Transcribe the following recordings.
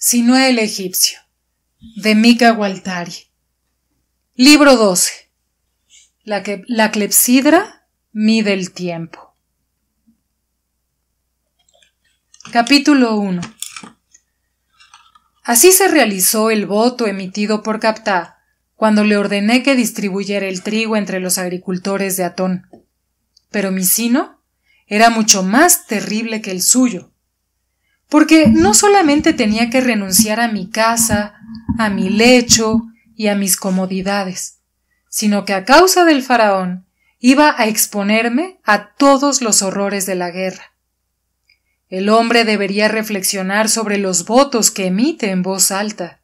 Sinué el egipcio, de Mika Waltari. Libro 12. La clepsidra mide el tiempo. Capítulo 1. Así se realizó el voto emitido por Kaptá cuando le ordené que distribuyera el trigo entre los agricultores de Atón. Pero mi sino era mucho más terrible que el suyo, porque no solamente tenía que renunciar a mi casa, a mi lecho y a mis comodidades, sino que a causa del faraón iba a exponerme a todos los horrores de la guerra. El hombre debería reflexionar sobre los votos que emite en voz alta,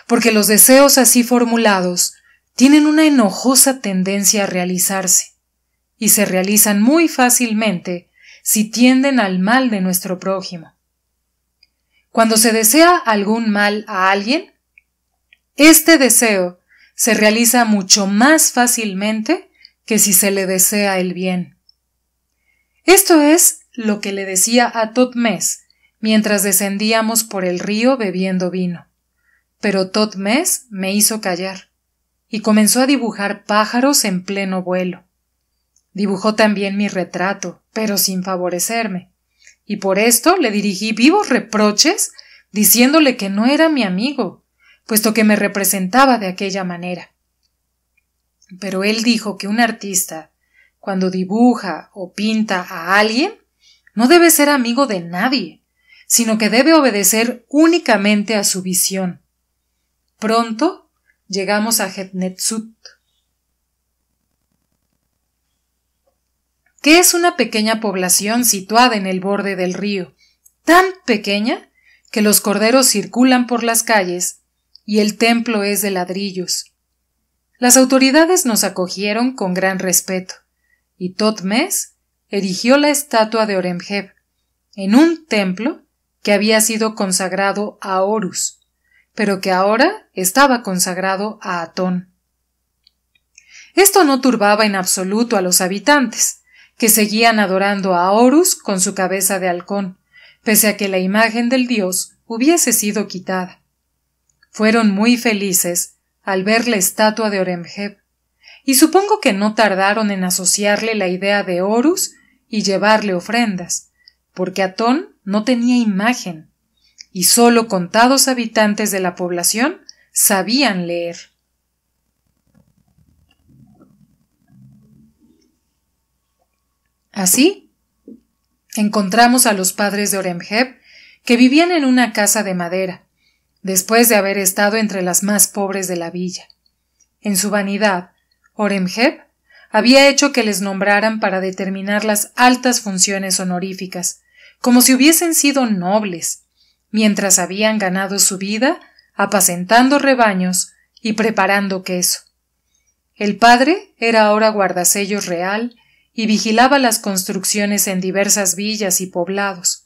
porque los deseos así formulados tienen una enojosa tendencia a realizarse, y se realizan muy fácilmente si tienden al mal de nuestro prójimo. Cuando se desea algún mal a alguien, este deseo se realiza mucho más fácilmente que si se le desea el bien. Esto es lo que le decía a Thotmés mientras descendíamos por el río bebiendo vino. Pero Thotmés me hizo callar y comenzó a dibujar pájaros en pleno vuelo. Dibujó también mi retrato, pero sin favorecerme, y por esto le dirigí vivos reproches diciéndole que no era mi amigo, puesto que me representaba de aquella manera. Pero él dijo que un artista, cuando dibuja o pinta a alguien, no debe ser amigo de nadie, sino que debe obedecer únicamente a su visión. Pronto llegamos a Hatshepsut, que es una pequeña población situada en el borde del río, tan pequeña que los corderos circulan por las calles y el templo es de ladrillos. Las autoridades nos acogieron con gran respeto, y Thotmés erigió la estatua de Horemheb en un templo que había sido consagrado a Horus, pero que ahora estaba consagrado a Atón. Esto no turbaba en absoluto a los habitantes, que seguían adorando a Horus con su cabeza de halcón, pese a que la imagen del dios hubiese sido quitada. Fueron muy felices al ver la estatua de Horemheb, y supongo que no tardaron en asociarle la idea de Horus y llevarle ofrendas, porque Atón no tenía imagen, y sólo contados habitantes de la población sabían leer. Así, encontramos a los padres de Horemheb, que vivían en una casa de madera, después de haber estado entre las más pobres de la villa. En su vanidad, Horemheb había hecho que les nombraran para determinar las altas funciones honoríficas, como si hubiesen sido nobles, mientras habían ganado su vida apacentando rebaños y preparando queso. El padre era ahora guardasellos real y vigilaba las construcciones en diversas villas y poblados,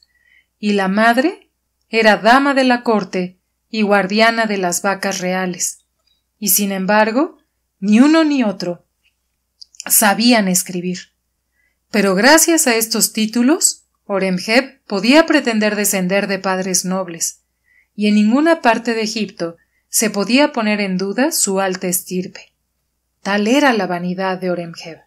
y la madre era dama de la corte y guardiana de las vacas reales, y sin embargo, ni uno ni otro sabían escribir. Pero gracias a estos títulos, Horemheb podía pretender descender de padres nobles, y en ninguna parte de Egipto se podía poner en duda su alta estirpe. Tal era la vanidad de Horemheb.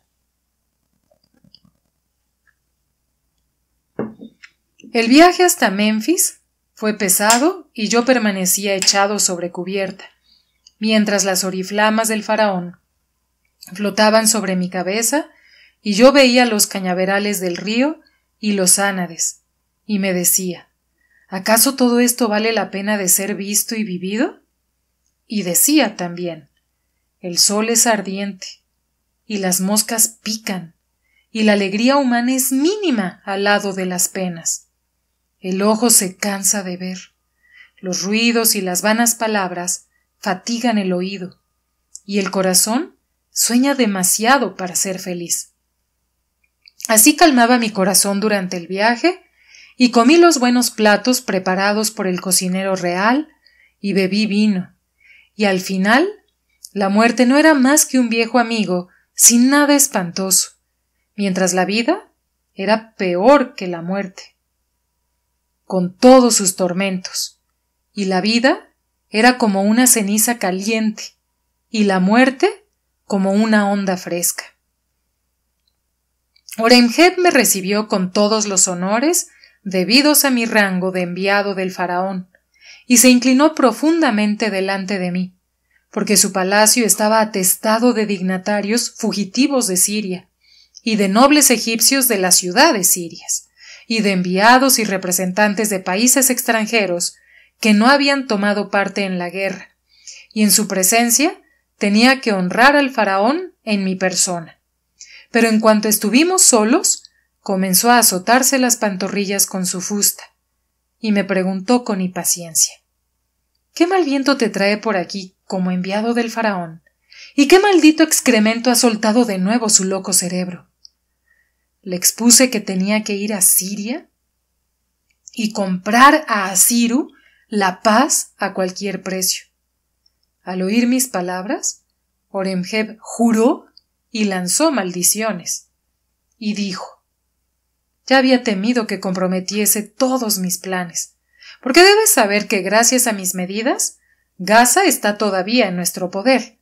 El viaje hasta Menfis fue pesado y yo permanecía echado sobre cubierta, mientras las oriflamas del faraón flotaban sobre mi cabeza y yo veía los cañaverales del río y los ánades, y me decía, ¿acaso todo esto vale la pena de ser visto y vivido? Y decía también, el sol es ardiente, y las moscas pican, y la alegría humana es mínima al lado de las penas. El ojo se cansa de ver, los ruidos y las vanas palabras fatigan el oído, y el corazón sueña demasiado para ser feliz. Así calmaba mi corazón durante el viaje, y comí los buenos platos preparados por el cocinero real, y bebí vino, y al final la muerte no era más que un viejo amigo sin nada espantoso, mientras la vida era peor que la muerte, con todos sus tormentos, y la vida era como una ceniza caliente, y la muerte como una onda fresca. Horemheb me recibió con todos los honores debidos a mi rango de enviado del faraón, y se inclinó profundamente delante de mí, porque su palacio estaba atestado de dignatarios fugitivos de Siria, y de nobles egipcios de las ciudades sirias, y de enviados y representantes de países extranjeros que no habían tomado parte en la guerra, y en su presencia tenía que honrar al faraón en mi persona. Pero en cuanto estuvimos solos, comenzó a azotarse las pantorrillas con su fusta, y me preguntó con impaciencia: ¿qué mal viento te trae por aquí como enviado del faraón? ¿Y qué maldito excremento ha soltado de nuevo su loco cerebro? Le expuse que tenía que ir a Siria y comprar a Asiru la paz a cualquier precio. Al oír mis palabras, Horemheb juró y lanzó maldiciones, y dijo: ya había temido que comprometiese todos mis planes, porque debes saber que gracias a mis medidas, Gaza está todavía en nuestro poder,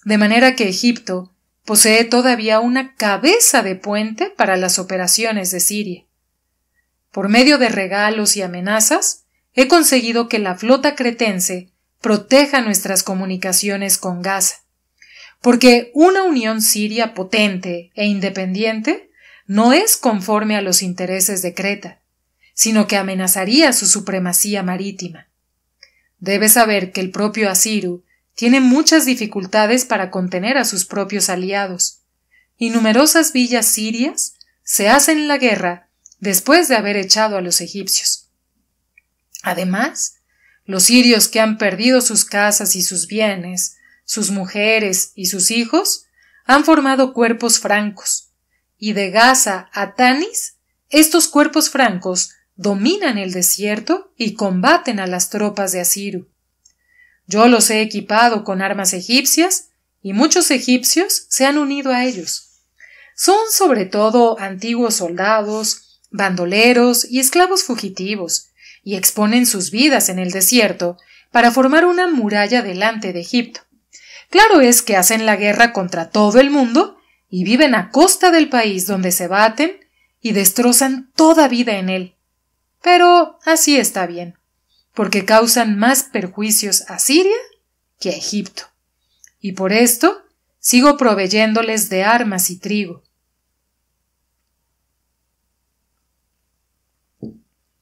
de manera que Egipto posee todavía una cabeza de puente para las operaciones de Siria. Por medio de regalos y amenazas, he conseguido que la flota cretense proteja nuestras comunicaciones con Gaza, porque una unión siria potente e independiente no es conforme a los intereses de Creta, sino que amenazaría su supremacía marítima. Debes saber que el propio Asiru tiene muchas dificultades para contener a sus propios aliados, y numerosas villas sirias se hacen la guerra después de haber echado a los egipcios. Además, los sirios que han perdido sus casas y sus bienes, sus mujeres y sus hijos, han formado cuerpos francos, y de Gaza a Tanis, estos cuerpos francos dominan el desierto y combaten a las tropas de Asiru. Yo los he equipado con armas egipcias, y muchos egipcios se han unido a ellos. Son sobre todo antiguos soldados, bandoleros y esclavos fugitivos, y exponen sus vidas en el desierto para formar una muralla delante de Egipto. Claro es que hacen la guerra contra todo el mundo y viven a costa del país donde se baten y destrozan toda vida en él. Pero así está bien, porque causan más perjuicios a Siria que a Egipto, y por esto sigo proveyéndoles de armas y trigo.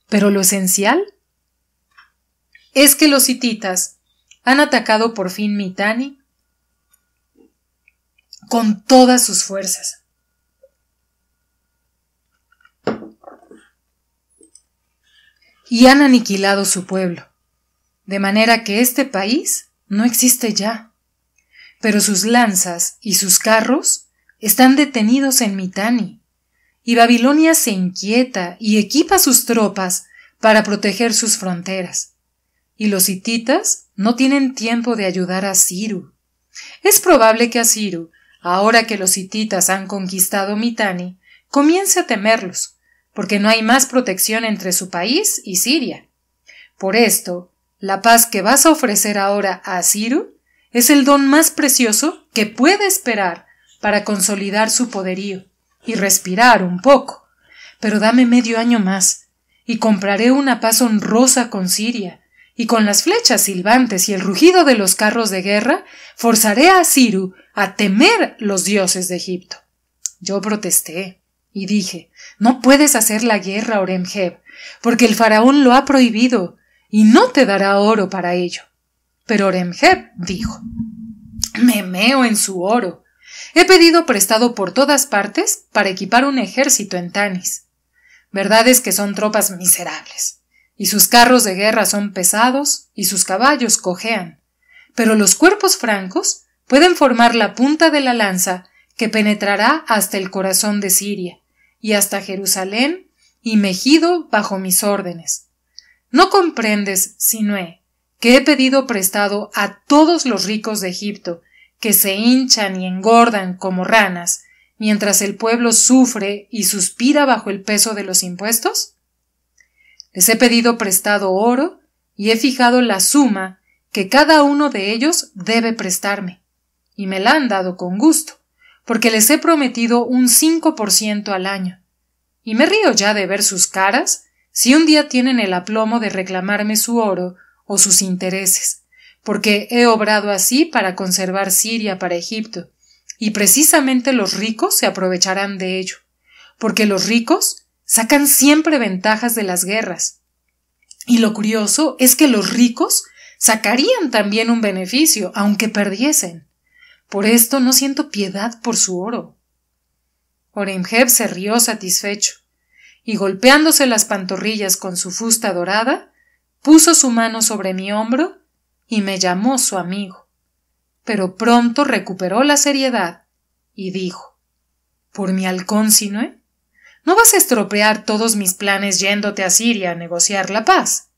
Pero lo esencial es que los hititas han atacado por fin Mitanni con todas sus fuerzas. Y han aniquilado su pueblo, de manera que este país no existe ya. Pero sus lanzas y sus carros están detenidos en Mitanni, y Babilonia se inquieta y equipa sus tropas para proteger sus fronteras. Y los hititas no tienen tiempo de ayudar a Asiru. Es probable que Asiru, ahora que los hititas han conquistado Mitanni, comience a temerlos, porque no hay más protección entre su país y Siria. Por esto, la paz que vas a ofrecer ahora a Asiru es el don más precioso que puede esperar para consolidar su poderío y respirar un poco. Pero dame medio año más, y compraré una paz honrosa con Siria, y con las flechas silbantes y el rugido de los carros de guerra, forzaré a Asiru a temer los dioses de Egipto. Yo protesté y dije: no puedes hacer la guerra, Horemheb, porque el faraón lo ha prohibido, y no te dará oro para ello. Pero Horemheb dijo: me meo en su oro. He pedido prestado por todas partes para equipar un ejército en Tanis. Verdad es que son tropas miserables, y sus carros de guerra son pesados y sus caballos cojean, pero los cuerpos francos pueden formar la punta de la lanza que penetrará hasta el corazón de Siria y hasta Jerusalén y Megido bajo mis órdenes. ¿No comprendes, Sinué, que he pedido prestado a todos los ricos de Egipto, que se hinchan y engordan como ranas, mientras el pueblo sufre y suspira bajo el peso de los impuestos? Les he pedido prestado oro y he fijado la suma que cada uno de ellos debe prestarme, y me la han dado con gusto, porque les he prometido un 5% al año, y me río ya de ver sus caras si un día tienen el aplomo de reclamarme su oro o sus intereses, porque he obrado así para conservar Siria para Egipto, y precisamente los ricos se aprovecharán de ello, porque los ricos sacan siempre ventajas de las guerras. Y lo curioso es que los ricos sacarían también un beneficio, aunque perdiesen. Por esto no siento piedad por su oro. Horemheb se rió satisfecho, y golpeándose las pantorrillas con su fusta dorada, puso su mano sobre mi hombro y me llamó su amigo. Pero pronto recuperó la seriedad y dijo: «¿Por mi halcón Sinué? ¿No vas a estropear todos mis planes yéndote a Siria a negociar la paz?»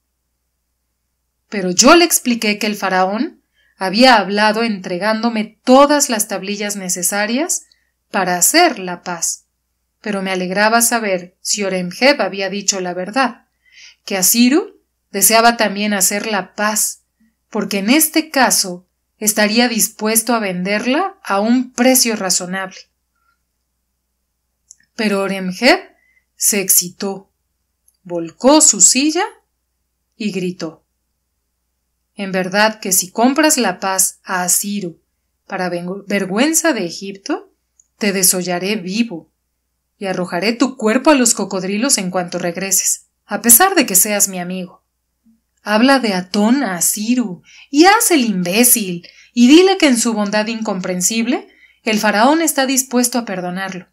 Pero yo le expliqué que el faraón había hablado entregándome todas las tablillas necesarias para hacer la paz. Pero me alegraba saber si Horemheb había dicho la verdad, que Asiru deseaba también hacer la paz, porque en este caso estaría dispuesto a venderla a un precio razonable. Pero Horemheb se excitó, volcó su silla y gritó: «En verdad que si compras la paz a Asiru para vergüenza de Egipto, te desollaré vivo y arrojaré tu cuerpo a los cocodrilos en cuanto regreses, a pesar de que seas mi amigo. Habla de Atón a Asiru y haz el imbécil y dile que en su bondad incomprensible el faraón está dispuesto a perdonarlo.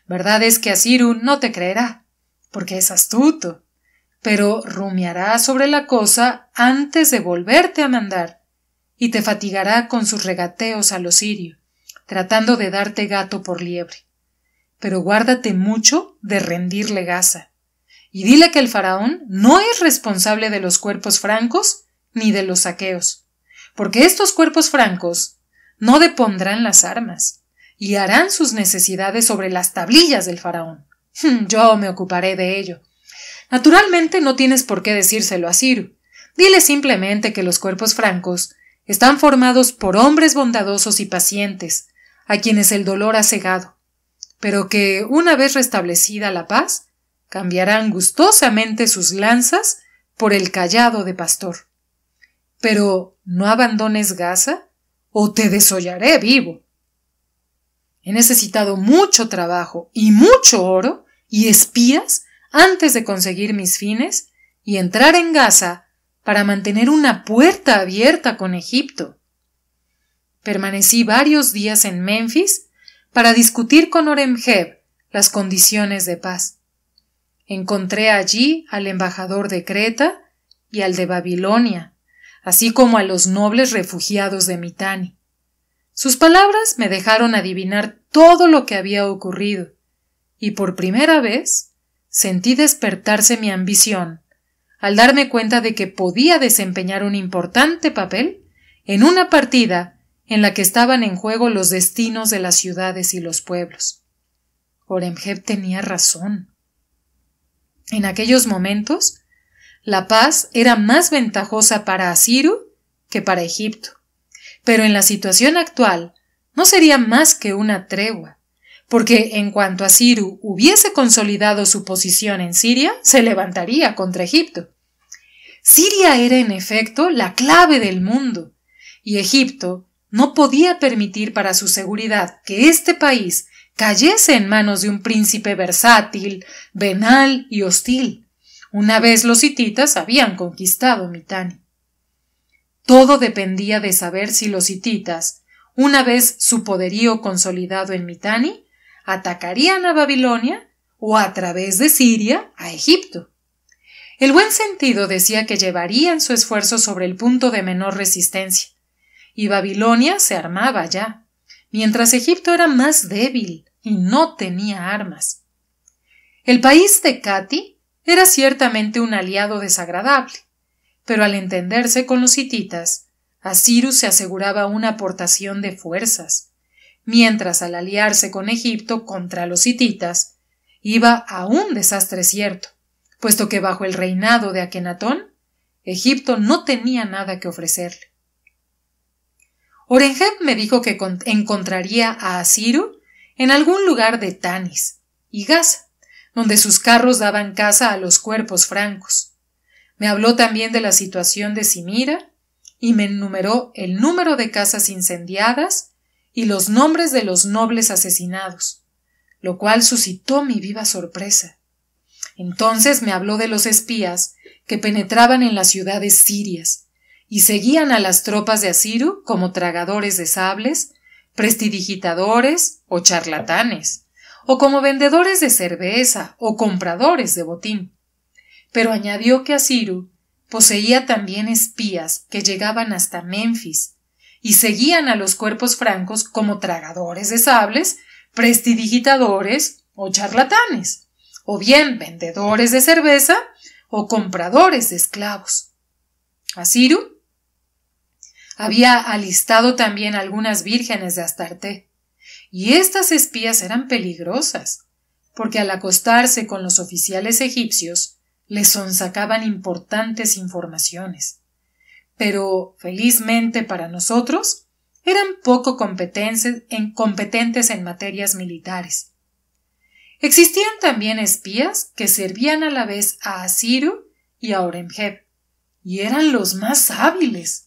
Verdad es que Asiru no te creerá, porque es astuto, pero rumiará sobre la cosa antes de volverte a mandar y te fatigará con sus regateos a lo sirio, tratando de darte gato por liebre. Pero guárdate mucho de rendirle Gaza, y dile que el faraón no es responsable de los cuerpos francos ni de los saqueos, porque estos cuerpos francos no depondrán las armas y harán sus necesidades sobre las tablillas del faraón. Yo me ocuparé de ello. Naturalmente no tienes por qué decírselo a Asiru. Dile simplemente que los cuerpos francos están formados por hombres bondadosos y pacientes, a quienes el dolor ha cegado, pero que, una vez restablecida la paz, cambiarán gustosamente sus lanzas por el cayado de pastor. Pero no abandones Gaza o te desollaré vivo. He necesitado mucho trabajo y mucho oro y espías antes de conseguir mis fines y entrar en Gaza para mantener una puerta abierta con Egipto. Permanecí varios días en Menfis para discutir con Horemheb las condiciones de paz. Encontré allí al embajador de Creta y al de Babilonia, así como a los nobles refugiados de Mitanni. Sus palabras me dejaron adivinar todo lo que había ocurrido, y por primera vez sentí despertarse mi ambición al darme cuenta de que podía desempeñar un importante papel en una partida en la que estaban en juego los destinos de las ciudades y los pueblos. Horemheb tenía razón. En aquellos momentos, la paz era más ventajosa para Asiru que para Egipto, pero en la situación actual no sería más que una tregua, porque en cuanto Asiru hubiese consolidado su posición en Siria, se levantaría contra Egipto. Siria era en efecto la clave del mundo, y Egipto no podía permitir para su seguridad que este país cayese en manos de un príncipe versátil, venal y hostil, una vez los hititas habían conquistado Mitanni. Todo dependía de saber si los hititas, una vez su poderío consolidado en Mitanni, atacarían a Babilonia o a través de Siria a Egipto. El buen sentido decía que llevarían su esfuerzo sobre el punto de menor resistencia, y Babilonia se armaba ya, mientras Egipto era más débil y no tenía armas. El país de Cati era ciertamente un aliado desagradable, pero al entenderse con los hititas, Asiru se aseguraba una aportación de fuerzas, mientras al aliarse con Egipto contra los hititas, iba a un desastre cierto, puesto que bajo el reinado de Akenatón, Egipto no tenía nada que ofrecerle. Orenheb me dijo que encontraría a Asiru en algún lugar de Tanis y Gaza, donde sus carros daban caza a los cuerpos francos. Me habló también de la situación de Simira y me enumeró el número de casas incendiadas y los nombres de los nobles asesinados, lo cual suscitó mi viva sorpresa. Entonces me habló de los espías que penetraban en las ciudades sirias y seguían a las tropas de Asiru como tragadores de sables, prestidigitadores o charlatanes, o como vendedores de cerveza o compradores de botín. Pero añadió que Asiru poseía también espías que llegaban hasta Menfis y seguían a los cuerpos francos como tragadores de sables, prestidigitadores o charlatanes, o bien vendedores de cerveza o compradores de esclavos. Asiru había alistado también algunas vírgenes de Astarte, y estas espías eran peligrosas, porque al acostarse con los oficiales egipcios les sonsacaban importantes informaciones. Pero, felizmente para nosotros, eran poco competentes en materias militares. Existían también espías que servían a la vez a Asiru y a Orenheb, y eran los más hábiles.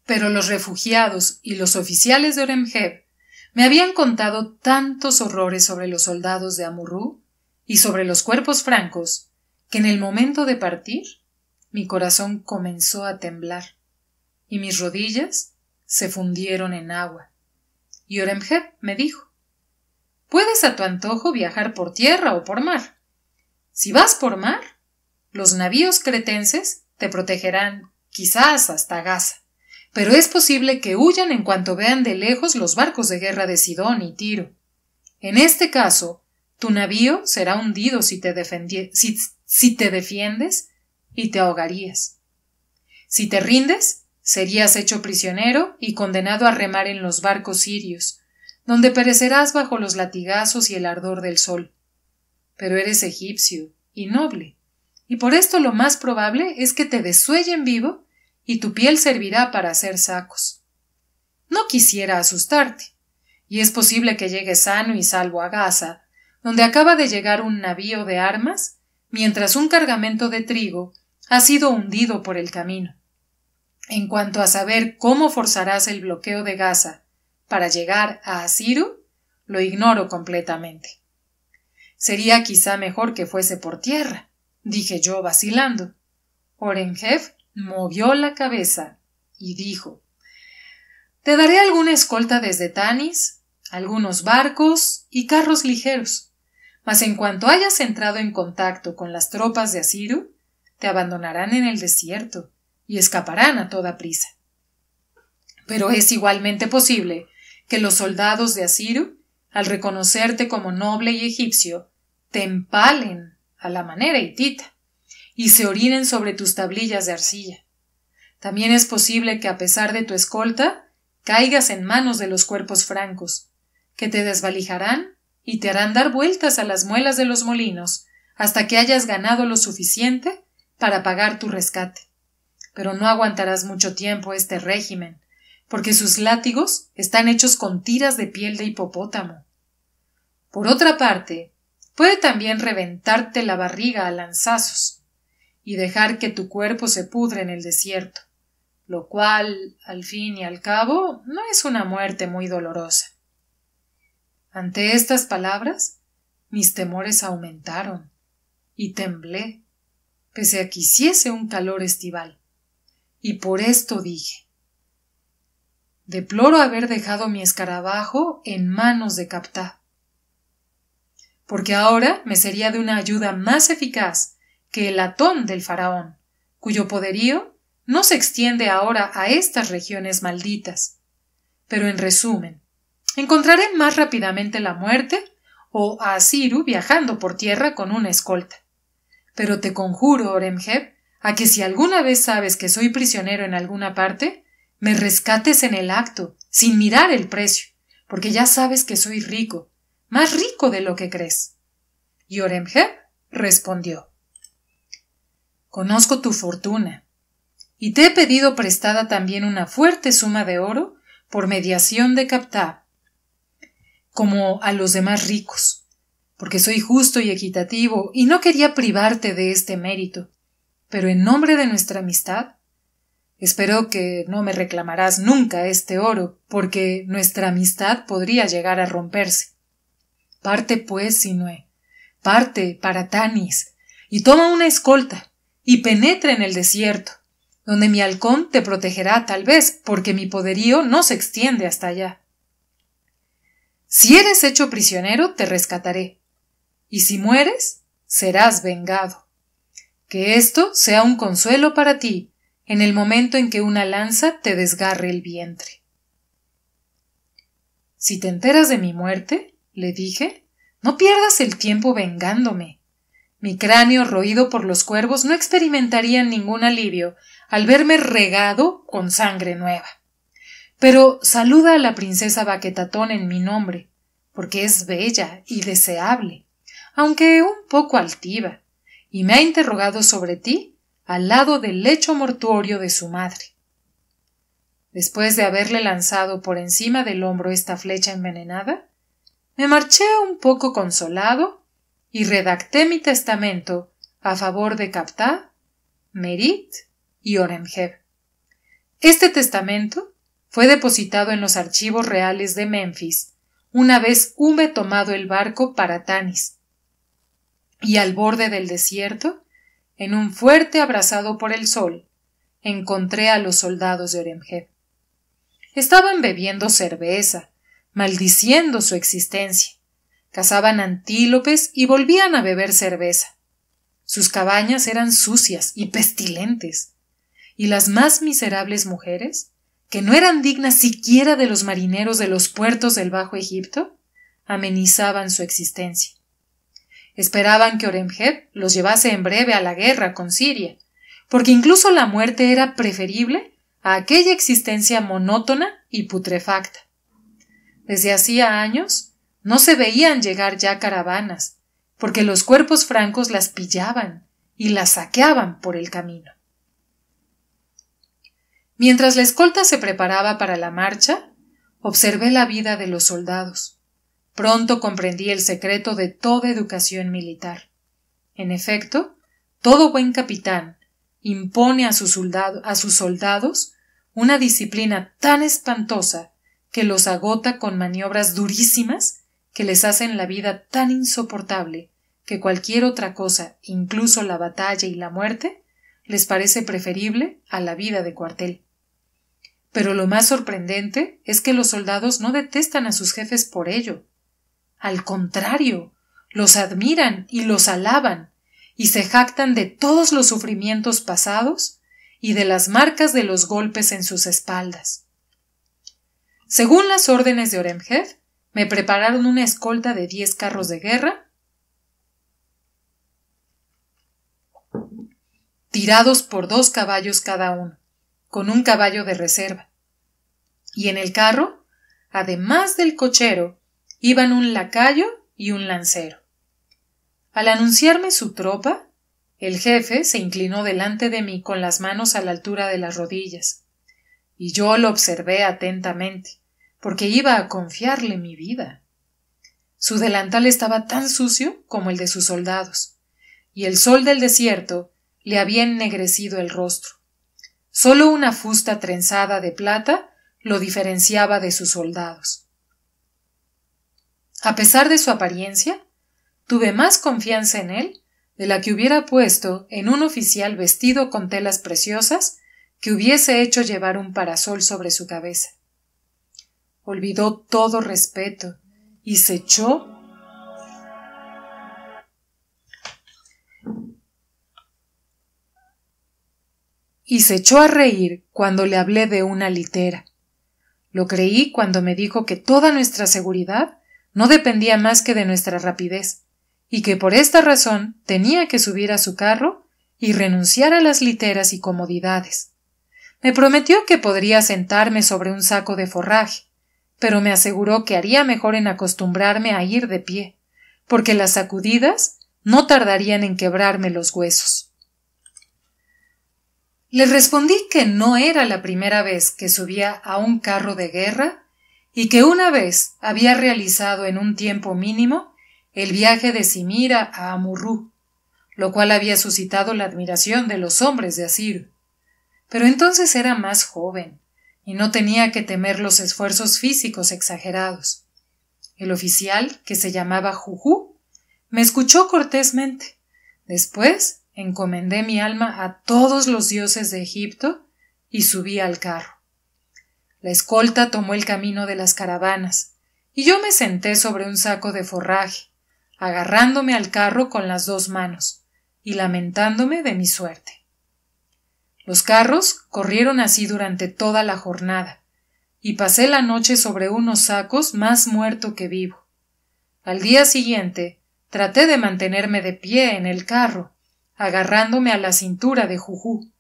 Pero los refugiados y los oficiales de Orenheb me habían contado tantos horrores sobre los soldados de Amurrú y sobre los cuerpos francos que en el momento de partir mi corazón comenzó a temblar y mis rodillas se fundieron en agua. Y Orenheb me dijo: «Puedes a tu antojo viajar por tierra o por mar. Si vas por mar, los navíos cretenses te protegerán quizás hasta Gaza, pero es posible que huyan en cuanto vean de lejos los barcos de guerra de Sidón y Tiro. En este caso, tu navío será hundido si te defiendes y te ahogarías. Si te rindes, serías hecho prisionero y condenado a remar en los barcos sirios, donde perecerás bajo los latigazos y el ardor del sol. Pero eres egipcio y noble, y por esto lo más probable es que te desuellen vivo y tu piel servirá para hacer sacos. No quisiera asustarte, y es posible que llegues sano y salvo a Gaza, donde acaba de llegar un navío de armas, mientras un cargamento de trigo ha sido hundido por el camino. En cuanto a saber cómo forzarás el bloqueo de Gaza para llegar a Asiru, lo ignoro completamente. Sería quizá mejor que fuese por tierra, dije yo vacilando. Orenheb movió la cabeza y dijo: «Te daré alguna escolta desde Tanis, algunos barcos y carros ligeros, mas en cuanto hayas entrado en contacto con las tropas de Asiru, te abandonarán en el desierto y escaparán a toda prisa. Pero es igualmente posible que los soldados de Asiru, al reconocerte como noble y egipcio, te empalen a la manera hitita y se orinen sobre tus tablillas de arcilla. También es posible que a pesar de tu escolta caigas en manos de los cuerpos francos, que te desvalijarán y te harán dar vueltas a las muelas de los molinos hasta que hayas ganado lo suficiente para pagar tu rescate. Pero no aguantarás mucho tiempo este régimen, porque sus látigos están hechos con tiras de piel de hipopótamo. Por otra parte, puede también reventarte la barriga a lanzazos y dejar que tu cuerpo se pudre en el desierto, lo cual, al fin y al cabo, no es una muerte muy dolorosa». Ante estas palabras, mis temores aumentaron y temblé, pese a que hiciese un calor estival, y por esto dije: «Deploro haber dejado mi escarabajo en manos de Captá, porque ahora me sería de una ayuda más eficaz que el Atón del faraón, cuyo poderío no se extiende ahora a estas regiones malditas. Pero en resumen, encontraré más rápidamente la muerte o a Asiru viajando por tierra con una escolta. Pero te conjuro, Orenheb, a que si alguna vez sabes que soy prisionero en alguna parte, me rescates en el acto, sin mirar el precio, porque ya sabes que soy rico, más rico de lo que crees». Y Orenheb respondió: Conozco tu fortuna, y te he pedido prestada también una fuerte suma de oro por mediación de Captá, como a los demás ricos, porque soy justo y equitativo, y no quería privarte de este mérito, pero en nombre de nuestra amistad, espero que no me reclamarás nunca este oro, porque nuestra amistad podría llegar a romperse. Parte, pues, Sinué, parte para Tanis, y toma una escolta, y penetra en el desierto, donde mi halcón te protegerá tal vez, porque mi poderío no se extiende hasta allá. Si eres hecho prisionero, te rescataré, y si mueres, serás vengado. Que esto sea un consuelo para ti, en el momento en que una lanza te desgarre el vientre. Si te enteras de mi muerte, le dije, no pierdas el tiempo vengándome. Mi cráneo roído por los cuervos no experimentaría ningún alivio al verme regado con sangre nueva. Pero saluda a la princesa Baquetatón en mi nombre, porque es bella y deseable, aunque un poco altiva, y me ha interrogado sobre ti al lado del lecho mortuorio de su madre. Después de haberle lanzado por encima del hombro esta flecha envenenada, me marché un poco consolado y redacté mi testamento a favor de Captá, Merit y Oremheb. Este testamento fue depositado en los archivos reales de Menfis una vez hube tomado el barco para Tanis, y al borde del desierto, en un fuerte abrasado por el sol, encontré a los soldados de Oremheb. Estaban bebiendo cerveza, maldiciendo su existencia. Cazaban antílopes y volvían a beber cerveza. Sus cabañas eran sucias y pestilentes, y las más miserables mujeres, que no eran dignas siquiera de los marineros de los puertos del Bajo Egipto, amenizaban su existencia. Esperaban que Oremheb los llevase en breve a la guerra con Siria, porque incluso la muerte era preferible a aquella existencia monótona y putrefacta. Desde hacía años no se veían llegar ya caravanas, porque los cuerpos francos las pillaban y las saqueaban por el camino. Mientras la escolta se preparaba para la marcha, observé la vida de los soldados. Pronto comprendí el secreto de toda educación militar. En efecto, todo buen capitán impone a sus soldados una disciplina tan espantosa que los agota con maniobras durísimas que les hacen la vida tan insoportable que cualquier otra cosa, incluso la batalla y la muerte, les parece preferible a la vida de cuartel. Pero lo más sorprendente es que los soldados no detestan a sus jefes por ello. Al contrario, los admiran y los alaban, y se jactan de todos los sufrimientos pasados y de las marcas de los golpes en sus espaldas. Según las órdenes de Oremheb, me prepararon una escolta de 10 carros de guerra, tirados por 2 caballos cada uno, con un caballo de reserva. Y en el carro, además del cochero, iban un lacayo y un lancero. Al anunciarme su tropa, el jefe se inclinó delante de mí con las manos a la altura de las rodillas, y yo lo observé atentamente, porque iba a confiarle mi vida. Su delantal estaba tan sucio como el de sus soldados, y el sol del desierto le había ennegrecido el rostro. Solo una fusta trenzada de plata lo diferenciaba de sus soldados. A pesar de su apariencia, tuve más confianza en él de la que hubiera puesto en un oficial vestido con telas preciosas que hubiese hecho llevar un parasol sobre su cabeza. Olvidó todo respeto y se echó a reír cuando le hablé de una litera. Lo creí cuando me dijo que toda nuestra seguridad no dependía más que de nuestra rapidez, y que por esta razón tenía que subir a su carro y renunciar a las literas y comodidades. Me prometió que podría sentarme sobre un saco de forraje, pero me aseguró que haría mejor en acostumbrarme a ir de pie, porque las sacudidas no tardarían en quebrarme los huesos. Le respondí que no era la primera vez que subía a un carro de guerra y que una vez había realizado en un tiempo mínimo el viaje de Simira a Amurrú, lo cual había suscitado la admiración de los hombres de Asiru. Pero entonces era más joven y no tenía que temer los esfuerzos físicos exagerados. El oficial, que se llamaba Juju, me escuchó cortésmente. Después encomendé mi alma a todos los dioses de Egipto y subí al carro. La escolta tomó el camino de las caravanas y yo me senté sobre un saco de forraje, agarrándome al carro con las dos manos y lamentándome de mi suerte. Los carros corrieron así durante toda la jornada y pasé la noche sobre unos sacos más muerto que vivo. Al día siguiente traté de mantenerme de pie en el carro, agarrándome a la cintura de Juju,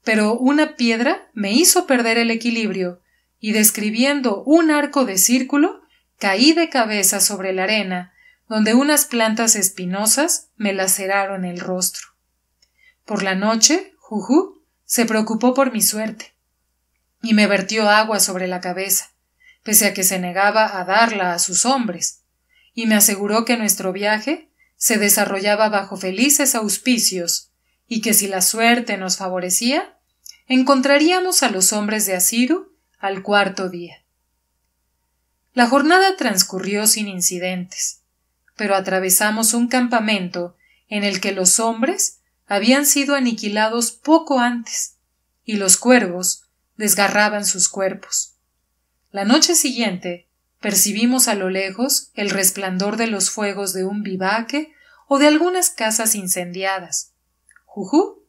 pero una piedra me hizo perder el equilibrio y describiendo un arco de círculo caí de cabeza sobre la arena, donde unas plantas espinosas me laceraron el rostro. Por la noche, Juju se preocupó por mi suerte y me vertió agua sobre la cabeza, pese a que se negaba a darla a sus hombres, y me aseguró que nuestro viaje se desarrollaba bajo felices auspicios y que si la suerte nos favorecía, encontraríamos a los hombres de Asiru al cuarto día. La jornada transcurrió sin incidentes, pero atravesamos un campamento en el que los hombres habían sido aniquilados poco antes, y los cuervos desgarraban sus cuerpos. La noche siguiente percibimos a lo lejos el resplandor de los fuegos de un vivaque o de algunas casas incendiadas. Juju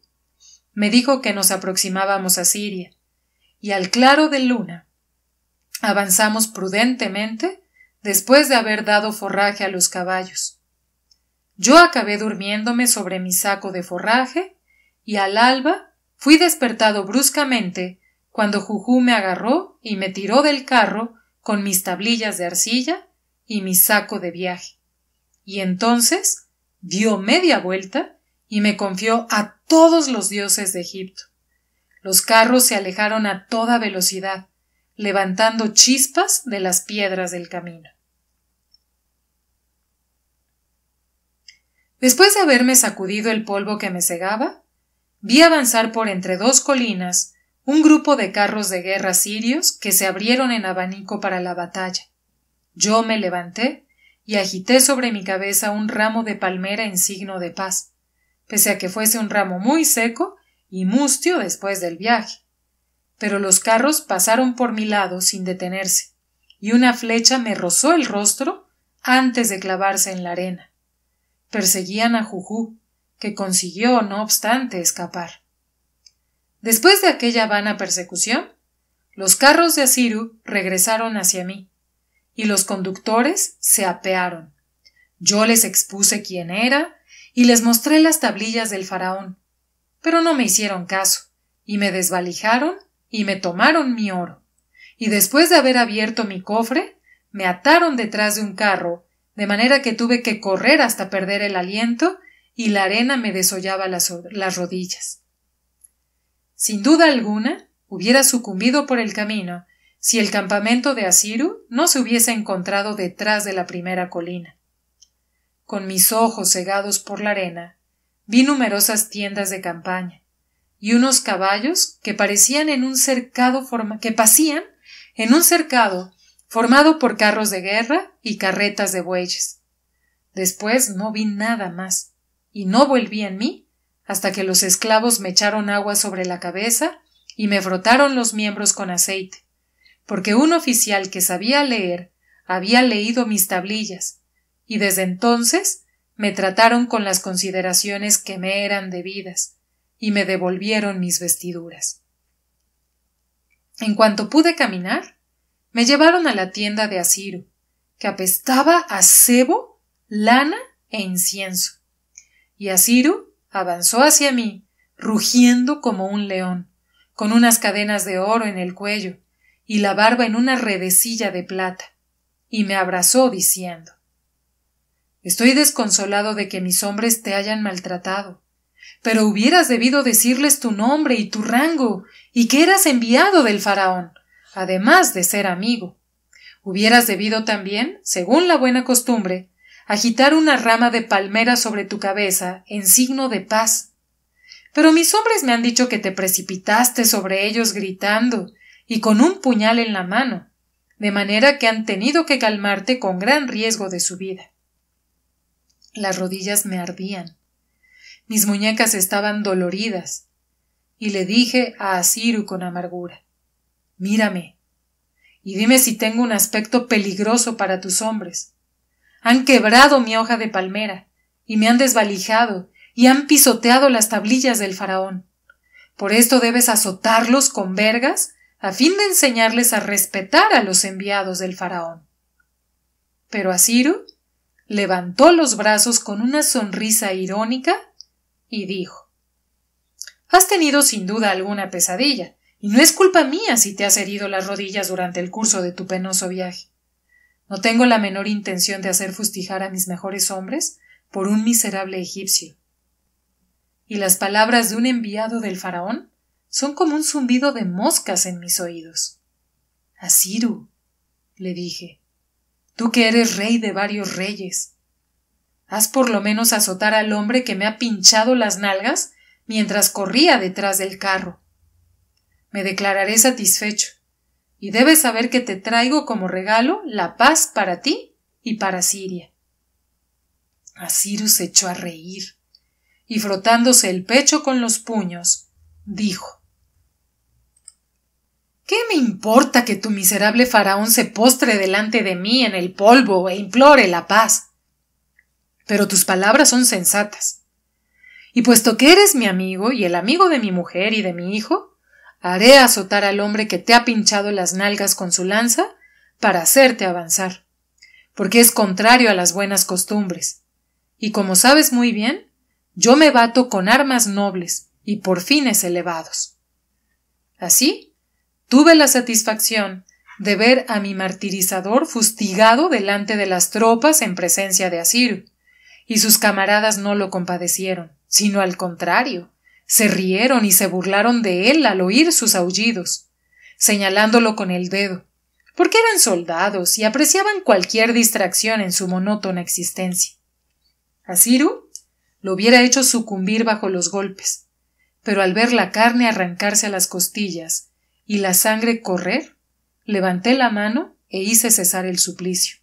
me dijo que nos aproximábamos a Siria, y al claro de luna avanzamos prudentemente después de haber dado forraje a los caballos. Yo acabé durmiéndome sobre mi saco de forraje y al alba fui despertado bruscamente cuando Juju me agarró y me tiró del carro con mis tablillas de arcilla y mi saco de viaje. Y entonces dio media vuelta y me confió a todos los dioses de Egipto. Los carros se alejaron a toda velocidad, levantando chispas de las piedras del camino. Después de haberme sacudido el polvo que me cegaba, vi avanzar por entre dos colinas un grupo de carros de guerra sirios que se abrieron en abanico para la batalla. Yo me levanté y agité sobre mi cabeza un ramo de palmera en signo de paz, pese a que fuese un ramo muy seco y mustio después del viaje. Pero los carros pasaron por mi lado sin detenerse, y una flecha me rozó el rostro antes de clavarse en la arena. Perseguían a Juju, que consiguió, no obstante, escapar. Después de aquella vana persecución, los carros de Asiru regresaron hacia mí, y los conductores se apearon. Yo les expuse quién era y les mostré las tablillas del faraón, pero no me hicieron caso, y me desvalijaron y me tomaron mi oro, y después de haber abierto mi cofre, me ataron detrás de un carro, de manera que tuve que correr hasta perder el aliento y la arena me desollaba las rodillas. Sin duda alguna, hubiera sucumbido por el camino si el campamento de Asiru no se hubiese encontrado detrás de la primera colina. Con mis ojos cegados por la arena, vi numerosas tiendas de campaña y unos caballos que pasían en un cercado formado por carros de guerra y carretas de bueyes. Después no vi nada más, y no volví en mí hasta que los esclavos me echaron agua sobre la cabeza y me frotaron los miembros con aceite, porque un oficial que sabía leer había leído mis tablillas, y desde entonces me trataron con las consideraciones que me eran debidas, y me devolvieron mis vestiduras. En cuanto pude caminar, me llevaron a la tienda de Asiru, que apestaba a sebo, lana e incienso, y Asiru avanzó hacia mí, rugiendo como un león, con unas cadenas de oro en el cuello y la barba en una redecilla de plata, y me abrazó diciendo: «Estoy desconsolado de que mis hombres te hayan maltratado, Pero hubieras debido decirles tu nombre y tu rango, y que eras enviado del faraón, además de ser amigo. Hubieras debido también, según la buena costumbre, agitar una rama de palmera sobre tu cabeza en signo de paz. Pero mis hombres me han dicho que te precipitaste sobre ellos gritando y con un puñal en la mano, de manera que han tenido que calmarte con gran riesgo de su vida. Las rodillas me ardían. Mis muñecas estaban doloridas, y le dije a Asiru con amargura: «Mírame, y dime si tengo un aspecto peligroso para tus hombres. Han quebrado mi hoja de palmera, y me han desvalijado, y han pisoteado las tablillas del faraón. Por esto debes azotarlos con vergas, a fin de enseñarles a respetar a los enviados del faraón». Pero Asiru levantó los brazos con una sonrisa irónica y dijo: «Has tenido sin duda alguna pesadilla, y no es culpa mía si te has herido las rodillas durante el curso de tu penoso viaje. No tengo la menor intención de hacer fustigar a mis mejores hombres por un miserable egipcio. Y las palabras de un enviado del faraón son como un zumbido de moscas en mis oídos». «Asiru», le dije, «tú que eres rey de varios reyes, haz por lo menos azotar al hombre que me ha pinchado las nalgas mientras corría detrás del carro. Me declararé satisfecho, y debes saber que te traigo como regalo la paz para ti y para Siria». Asiru se echó a reír, y frotándose el pecho con los puños, dijo: «¿Qué me importa que tu miserable faraón se postre delante de mí en el polvo e implore la paz? Pero tus palabras son sensatas. Y puesto que eres mi amigo y el amigo de mi mujer y de mi hijo, haré azotar al hombre que te ha pinchado las nalgas con su lanza para hacerte avanzar, porque es contrario a las buenas costumbres. Y como sabes muy bien, yo me bato con armas nobles y por fines elevados». Así, tuve la satisfacción de ver a mi martirizador fustigado delante de las tropas en presencia de Asiru, y sus camaradas no lo compadecieron, sino al contrario, se rieron y se burlaron de él al oír sus aullidos, señalándolo con el dedo, porque eran soldados y apreciaban cualquier distracción en su monótona existencia. Asiru lo hubiera hecho sucumbir bajo los golpes, pero al ver la carne arrancarse a las costillas y la sangre correr, levanté la mano e hice cesar el suplicio.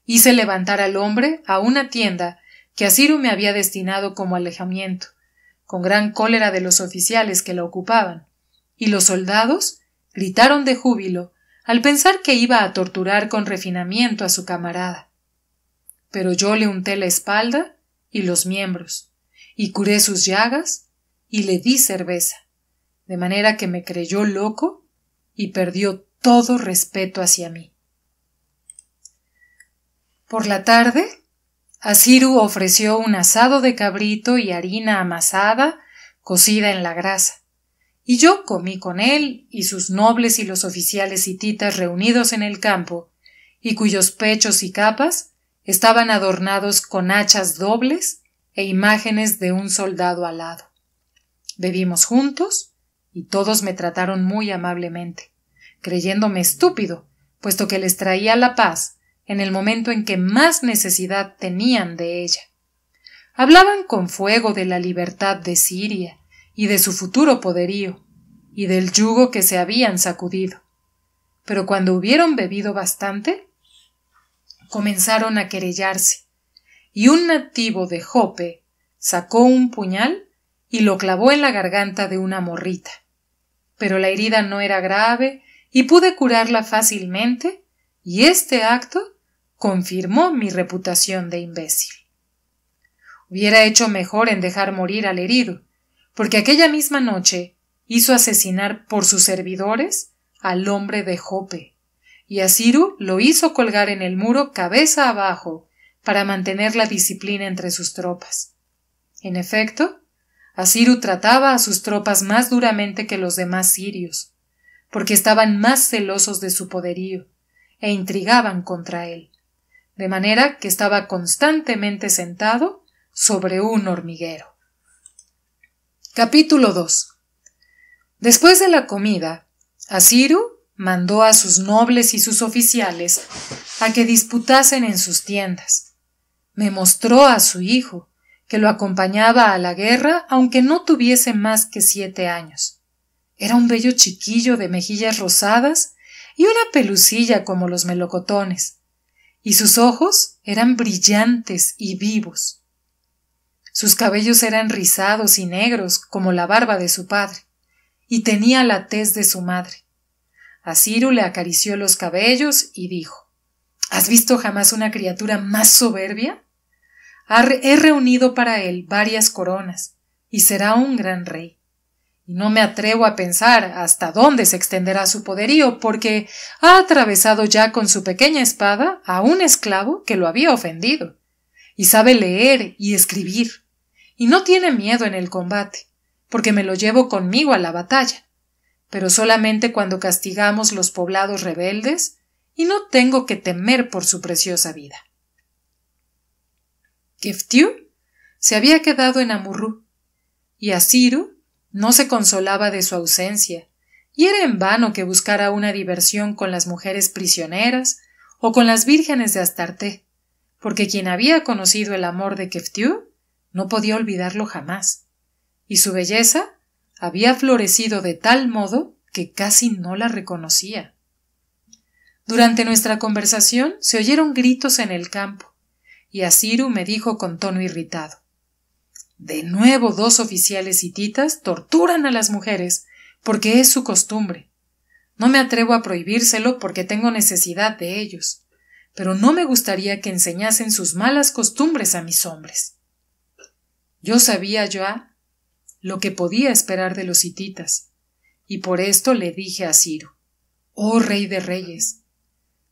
Hice levantar al hombre a una tienda que Asiru me había destinado como alojamiento, con gran cólera de los oficiales que la ocupaban, y los soldados gritaron de júbilo al pensar que iba a torturar con refinamiento a su camarada. Pero yo le unté la espalda y los miembros, y curé sus llagas, y le di cerveza, de manera que me creyó loco y perdió todo respeto hacia mí. Por la tarde, Asiru ofreció un asado de cabrito y harina amasada, cocida en la grasa, y yo comí con él y sus nobles y los oficiales hititas reunidos en el campo, y cuyos pechos y capas estaban adornados con hachas dobles e imágenes de un soldado alado. Bebimos juntos, y todos me trataron muy amablemente, creyéndome estúpido, puesto que les traía la paz en el momento en que más necesidad tenían de ella. Hablaban con fuego de la libertad de Siria y de su futuro poderío, y del yugo que se habían sacudido. Pero cuando hubieron bebido bastante, comenzaron a querellarse, y un nativo de Jope sacó un puñal y lo clavó en la garganta de una morrita. Pero la herida no era grave y pude curarla fácilmente, y este acto confirmó mi reputación de imbécil. Hubiera hecho mejor en dejar morir al herido, porque aquella misma noche hizo asesinar por sus servidores al hombre de Jope, y Asiru lo hizo colgar en el muro cabeza abajo para mantener la disciplina entre sus tropas. En efecto, Asiru trataba a sus tropas más duramente que los demás sirios, porque estaban más celosos de su poderío e intrigaban contra él, de manera que estaba constantemente sentado sobre un hormiguero. Capítulo 2. Después de la comida, Asiru mandó a sus nobles y sus oficiales a que disputasen en sus tiendas. Me mostró a su hijo, que lo acompañaba a la guerra aunque no tuviese más que 7 años. Era un bello chiquillo de mejillas rosadas y una pelucilla como los melocotones, y sus ojos eran brillantes y vivos. Sus cabellos eran rizados y negros como la barba de su padre, y tenía la tez de su madre. Asiru le acarició los cabellos y dijo: ¿Has visto jamás una criatura más soberbia? He reunido para él varias coronas, y será un gran rey. Y no me atrevo a pensar hasta dónde se extenderá su poderío, porque ha atravesado ya con su pequeña espada a un esclavo que lo había ofendido, y sabe leer y escribir, y no tiene miedo en el combate, porque me lo llevo conmigo a la batalla, pero solamente cuando castigamos los poblados rebeldes, y no tengo que temer por su preciosa vida. Keftiu se había quedado en Amurrú, y Asiru no se consolaba de su ausencia, y era en vano que buscara una diversión con las mujeres prisioneras o con las vírgenes de Astarté, porque quien había conocido el amor de Keftiu no podía olvidarlo jamás, y su belleza había florecido de tal modo que casi no la reconocía. Durante nuestra conversación se oyeron gritos en el campo, y Asiru me dijo con tono irritado: de nuevo 2 oficiales hititas torturan a las mujeres porque es su costumbre. No me atrevo a prohibírselo porque tengo necesidad de ellos, pero no me gustaría que enseñasen sus malas costumbres a mis hombres. Yo sabía ya lo que podía esperar de los hititas, y por esto le dije a Asiru: oh rey de reyes,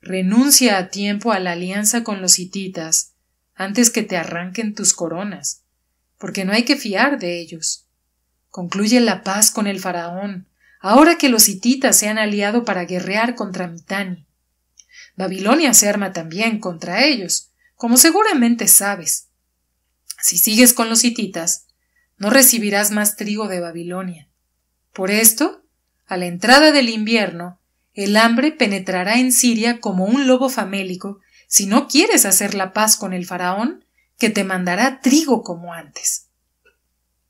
renuncia a tiempo a la alianza con los hititas antes que te arranquen tus coronas, porque no hay que fiar de ellos. Concluye la paz con el faraón, ahora que los hititas se han aliado para guerrear contra Mitanni. Babilonia se arma también contra ellos, como seguramente sabes. Si sigues con los hititas, no recibirás más trigo de Babilonia. Por esto, a la entrada del invierno, el hambre penetrará en Siria como un lobo famélico si no quieres hacer la paz con el faraón, que te mandará trigo como antes.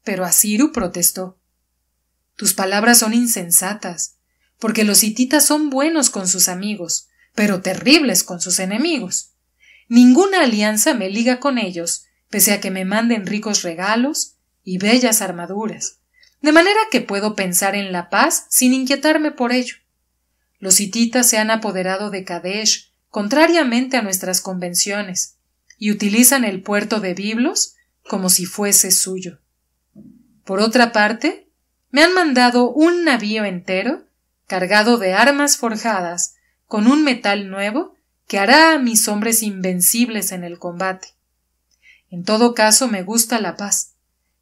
Pero Asiru protestó: tus palabras son insensatas, porque los hititas son buenos con sus amigos, pero terribles con sus enemigos. Ninguna alianza me liga con ellos, pese a que me manden ricos regalos y bellas armaduras, de manera que puedo pensar en la paz sin inquietarme por ello. Los hititas se han apoderado de Kadesh, contrariamente a nuestras convenciones, y utilizan el puerto de Biblos como si fuese suyo. Por otra parte, me han mandado un navío entero, cargado de armas forjadas, con un metal nuevo que hará a mis hombres invencibles en el combate. En todo caso me gusta la paz,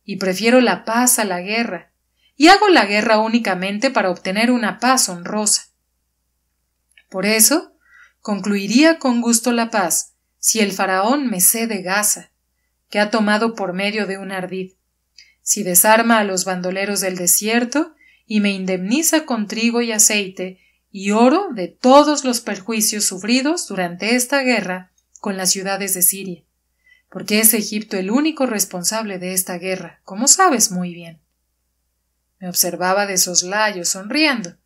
y prefiero la paz a la guerra, y hago la guerra únicamente para obtener una paz honrosa. Por eso, concluiría con gusto la paz si el faraón me cede Gaza, que ha tomado por medio de un ardid, si desarma a los bandoleros del desierto y me indemniza con trigo y aceite y oro de todos los perjuicios sufridos durante esta guerra con las ciudades de Siria, porque es Egipto el único responsable de esta guerra, como sabes muy bien. Me observaba de soslayo, sonriendo,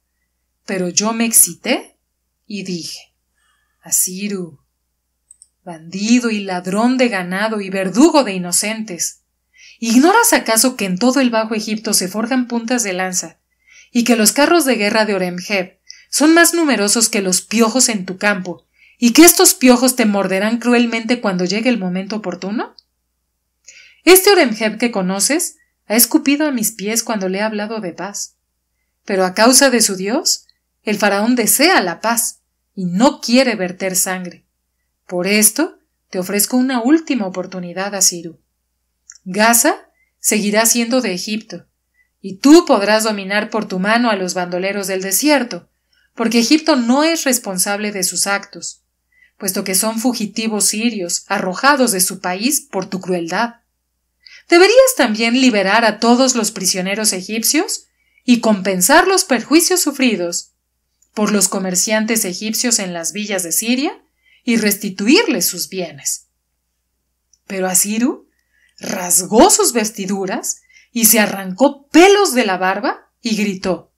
pero yo me excité y dije: Asiru, bandido y ladrón de ganado y verdugo de inocentes, ¿ignoras acaso que en todo el Bajo Egipto se forjan puntas de lanza y que los carros de guerra de Oremheb son más numerosos que los piojos en tu campo y que estos piojos te morderán cruelmente cuando llegue el momento oportuno? Este Oremheb que conoces ha escupido a mis pies cuando le he hablado de paz, pero a causa de su Dios, el faraón desea la paz y no quiere verter sangre. Por esto, te ofrezco una última oportunidad, Asiru. Gaza seguirá siendo de Egipto, y tú podrás dominar por tu mano a los bandoleros del desierto, porque Egipto no es responsable de sus actos, puesto que son fugitivos sirios arrojados de su país por tu crueldad. Deberías también liberar a todos los prisioneros egipcios y compensar los perjuicios sufridos por los comerciantes egipcios en las villas de Siria y restituirles sus bienes. Pero Asiru rasgó sus vestiduras y se arrancó pelos de la barba y gritó: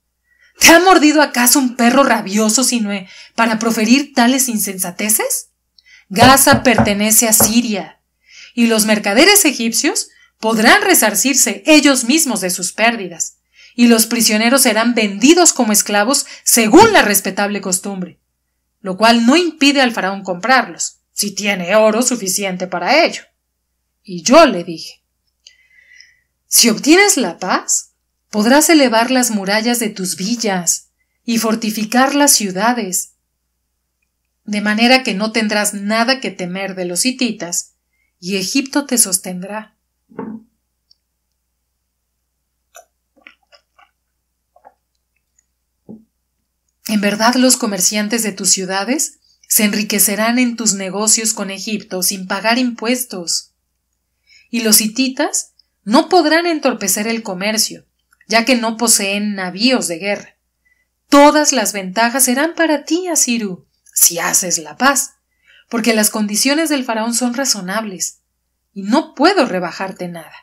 ¿Te ha mordido acaso un perro rabioso, Sinué, para proferir tales insensateces? Gaza pertenece a Siria, y los mercaderes egipcios podrán resarcirse ellos mismos de sus pérdidas, y los prisioneros serán vendidos como esclavos según la respetable costumbre, lo cual no impide al faraón comprarlos, si tiene oro suficiente para ello. Y yo le dije: si obtienes la paz, podrás elevar las murallas de tus villas y fortificar las ciudades, de manera que no tendrás nada que temer de los hititas, y Egipto te sostendrá. En verdad, los comerciantes de tus ciudades se enriquecerán en tus negocios con Egipto sin pagar impuestos. Y los hititas no podrán entorpecer el comercio, ya que no poseen navíos de guerra. Todas las ventajas serán para ti, Asiru, si haces la paz, porque las condiciones del faraón son razonables, y no puedo rebajarte nada.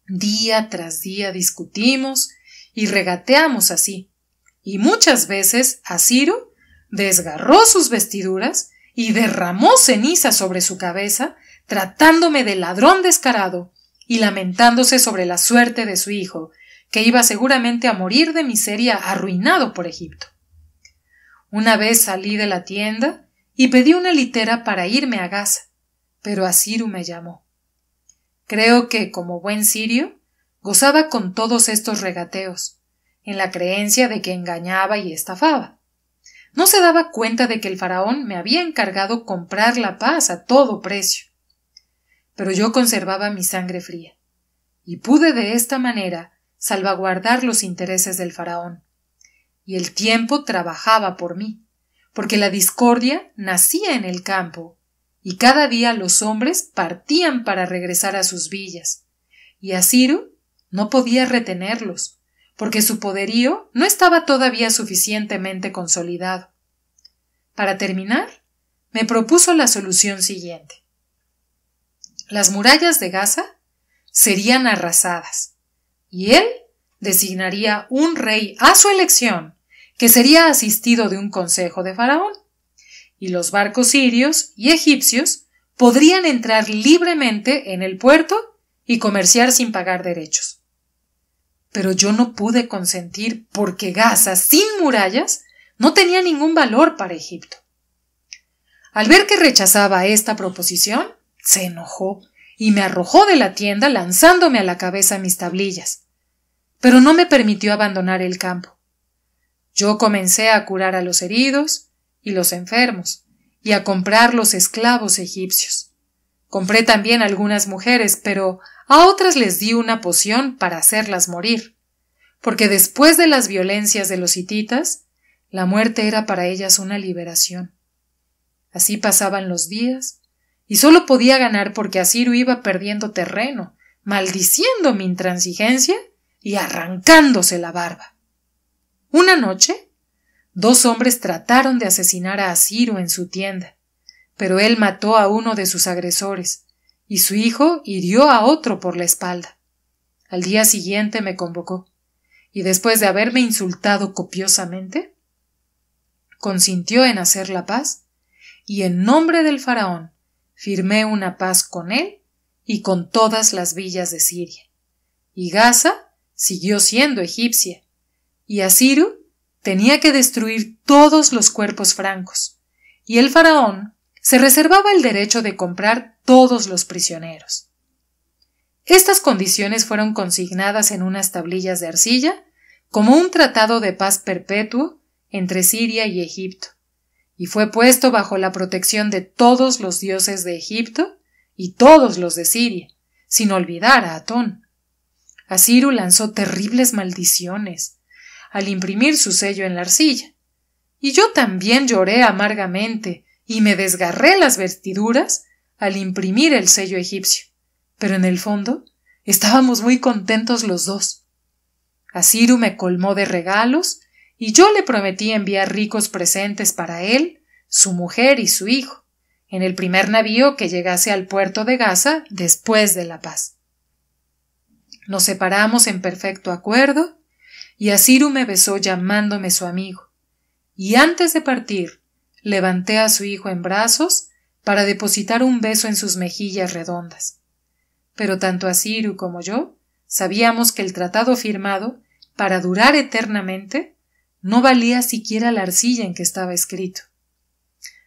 Día tras día discutimos y regateamos así, y muchas veces Asiru desgarró sus vestiduras y derramó ceniza sobre su cabeza, tratándome de ladrón descarado y lamentándose sobre la suerte de su hijo, que iba seguramente a morir de miseria arruinado por Egipto. Una vez salí de la tienda y pedí una litera para irme a Gaza, pero Asiru me llamó. Creo que, como buen sirio, gozaba con todos estos regateos, en la creencia de que engañaba y estafaba. No se daba cuenta de que el faraón me había encargado comprar la paz a todo precio. Pero yo conservaba mi sangre fría, y pude de esta manera salvaguardar los intereses del faraón. Y el tiempo trabajaba por mí, porque la discordia nacía en el campo, y cada día los hombres partían para regresar a sus villas, y Asiru no podía retenerlos, porque su poderío no estaba todavía suficientemente consolidado. Para terminar, me propuso la solución siguiente. Las murallas de Gaza serían arrasadas, y él designaría un rey a su elección, que sería asistido de un consejo de faraón, y los barcos sirios y egipcios podrían entrar libremente en el puerto y comerciar sin pagar derechos. Pero yo no pude consentir porque Gaza, sin murallas, no tenía ningún valor para Egipto. Al ver que rechazaba esta proposición, se enojó y me arrojó de la tienda lanzándome a la cabeza mis tablillas, pero no me permitió abandonar el campo. Yo comencé a curar a los heridos y los enfermos y a comprar los esclavos egipcios. Compré también algunas mujeres, pero a otras les di una poción para hacerlas morir, porque después de las violencias de los hititas, la muerte era para ellas una liberación. Así pasaban los días, y solo podía ganar porque Asiru iba perdiendo terreno, maldiciendo mi intransigencia y arrancándose la barba. Una noche, 2 hombres trataron de asesinar a Asiru en su tienda, pero él mató a uno de sus agresores, y su hijo hirió a otro por la espalda. Al día siguiente me convocó, y después de haberme insultado copiosamente, consintió en hacer la paz, y en nombre del faraón firmé una paz con él y con todas las villas de Siria. Y Gaza siguió siendo egipcia, y Asiru tenía que destruir todos los cuerpos francos, y el faraón se reservaba el derecho de comprar todos los prisioneros. Estas condiciones fueron consignadas en unas tablillas de arcilla como un tratado de paz perpetuo entre Siria y Egipto, y fue puesto bajo la protección de todos los dioses de Egipto y todos los de Siria, sin olvidar a Atón. Asiru lanzó terribles maldiciones al imprimir su sello en la arcilla, y yo también lloré amargamente y me desgarré las vestiduras al imprimir el sello egipcio, pero en el fondo estábamos muy contentos los dos. Asiru me colmó de regalos y yo le prometí enviar ricos presentes para él, su mujer y su hijo, en el primer navío que llegase al puerto de Gaza después de la paz. Nos separamos en perfecto acuerdo y Asiru me besó llamándome su amigo, y antes de partir levanté a su hijo en brazos para depositar un beso en sus mejillas redondas. Pero tanto Asiru como yo sabíamos que el tratado firmado, para durar eternamente, no valía siquiera la arcilla en que estaba escrito.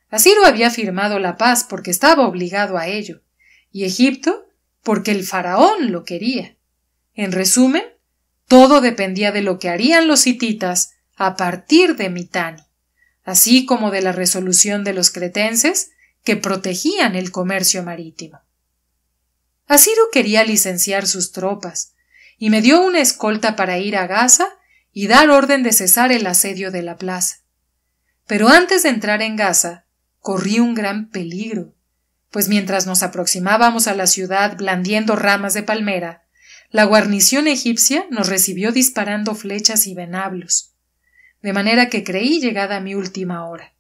Asiru había firmado la paz porque estaba obligado a ello, y Egipto porque el faraón lo quería. En resumen, todo dependía de lo que harían los hititas a partir de Mitanni, así como de la resolución de los cretenses que protegían el comercio marítimo. Asiru quería licenciar sus tropas y me dio una escolta para ir a Gaza y dar orden de cesar el asedio de la plaza. Pero antes de entrar en Gaza, corrí un gran peligro, pues mientras nos aproximábamos a la ciudad blandiendo ramas de palmera, la guarnición egipcia nos recibió disparando flechas y venablos, de manera que creí llegada mi última hora.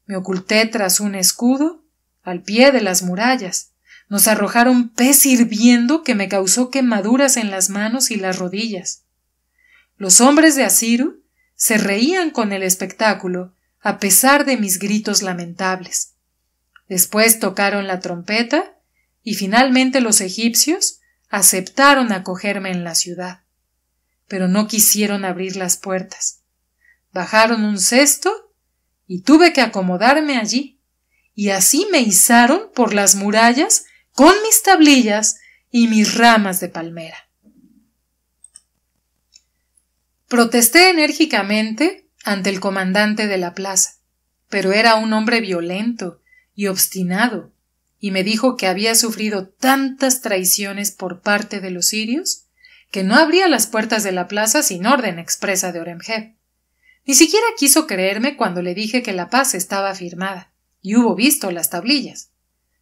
Me oculté tras un escudo, al pie de las murallas. Nos arrojaron pez hirviendo que me causó quemaduras en las manos y las rodillas. Los hombres de Asiru se reían con el espectáculo, a pesar de mis gritos lamentables. Después tocaron la trompeta y finalmente los egipcios aceptaron acogerme en la ciudad, pero no quisieron abrir las puertas. Bajaron un cesto y tuve que acomodarme allí, y así me izaron por las murallas con mis tablillas y mis ramas de palmera. Protesté enérgicamente ante el comandante de la plaza, pero era un hombre violento y obstinado, y me dijo que había sufrido tantas traiciones por parte de los sirios que no abría las puertas de la plaza sin orden expresa de Oremheb. Ni siquiera quiso creerme cuando le dije que la paz estaba firmada y hubo visto las tablillas.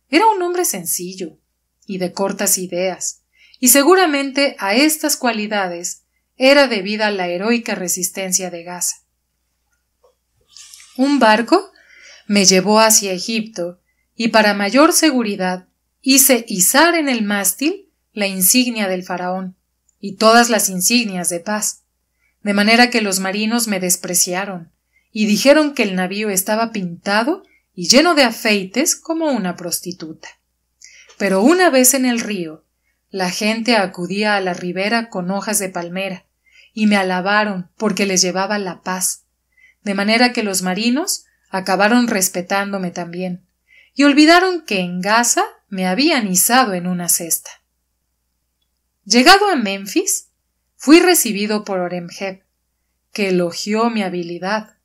Era un hombre sencillo y de cortas ideas, y seguramente a estas cualidades era debida la heroica resistencia de Gaza. Un barco me llevó hacia Egipto y para mayor seguridad hice izar en el mástil la insignia del faraón y todas las insignias de paz, de manera que los marinos me despreciaron y dijeron que el navío estaba pintado y lleno de afeites como una prostituta. Pero una vez en el río, la gente acudía a la ribera con hojas de palmera y me alabaron porque les llevaba la paz, de manera que los marinos acabaron respetándome también y olvidaron que en Gaza me habían izado en una cesta. Llegado a Menfis, fui recibido por Oremheb, que elogió mi habilidad,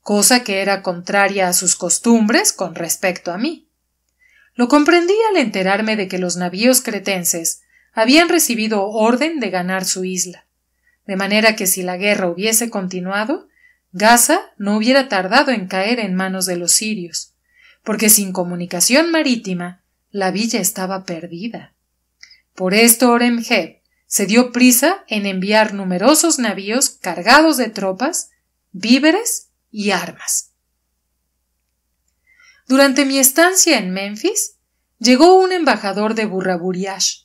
cosa que era contraria a sus costumbres con respecto a mí. Lo comprendí al enterarme de que los navíos cretenses habían recibido orden de ganar su isla, de manera que si la guerra hubiese continuado, Gaza no hubiera tardado en caer en manos de los sirios, porque sin comunicación marítima la villa estaba perdida. Por esto Oremheb se dio prisa en enviar numerosos navíos cargados de tropas, víveres y armas. Durante mi estancia en Menfis, llegó un embajador de Burraburiash,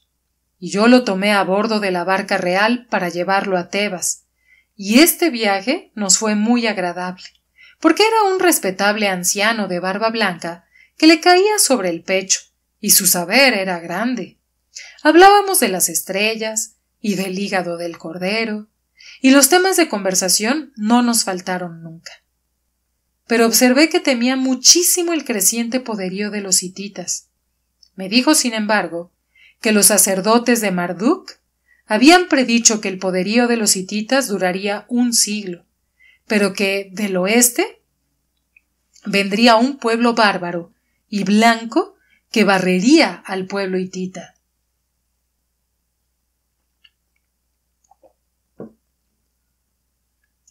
y yo lo tomé a bordo de la barca real para llevarlo a Tebas, y este viaje nos fue muy agradable, porque era un respetable anciano de barba blanca que le caía sobre el pecho, y su saber era grande. Hablábamos de las estrellas y del hígado del cordero, y los temas de conversación no nos faltaron nunca. Pero observé que temía muchísimo el creciente poderío de los hititas. Me dijo, sin embargo, que los sacerdotes de Marduk habían predicho que el poderío de los hititas duraría 1 siglo, pero que del oeste vendría un pueblo bárbaro y blanco que barrería al pueblo hitita.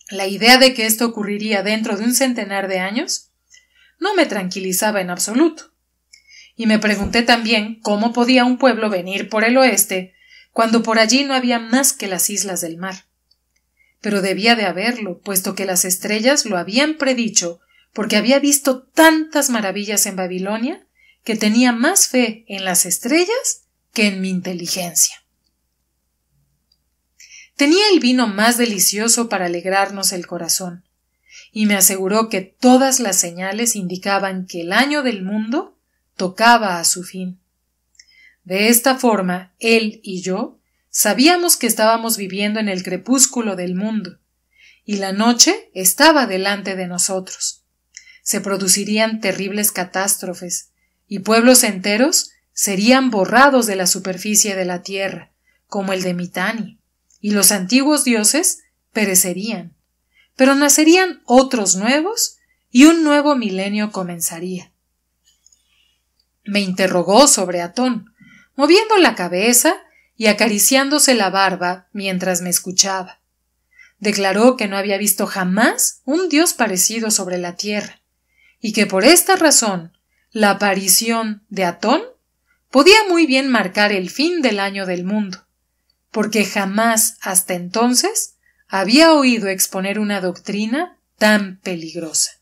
La idea de que esto ocurriría dentro de 1 centenar de años no me tranquilizaba en absoluto, y me pregunté también cómo podía un pueblo venir por el oeste cuando por allí no había más que las islas del mar. Pero debía de haberlo, puesto que las estrellas lo habían predicho, porque había visto tantas maravillas en Babilonia que tenía más fe en las estrellas que en mi inteligencia. Tenía el vino más delicioso para alegrarnos el corazón, y me aseguró que todas las señales indicaban que el año del mundo tocaba a su fin. De esta forma, él y yo sabíamos que estábamos viviendo en el crepúsculo del mundo, y la noche estaba delante de nosotros. Se producirían terribles catástrofes, y pueblos enteros serían borrados de la superficie de la tierra, como el de Mitanni, y los antiguos dioses perecerían, pero nacerían otros nuevos y un nuevo milenio comenzaría. Me interrogó sobre Atón, moviendo la cabeza y acariciándose la barba mientras me escuchaba. Declaró que no había visto jamás un dios parecido sobre la tierra, y que por esta razón la aparición de Atón podía muy bien marcar el fin del año del mundo, porque jamás hasta entonces había oído exponer una doctrina tan peligrosa.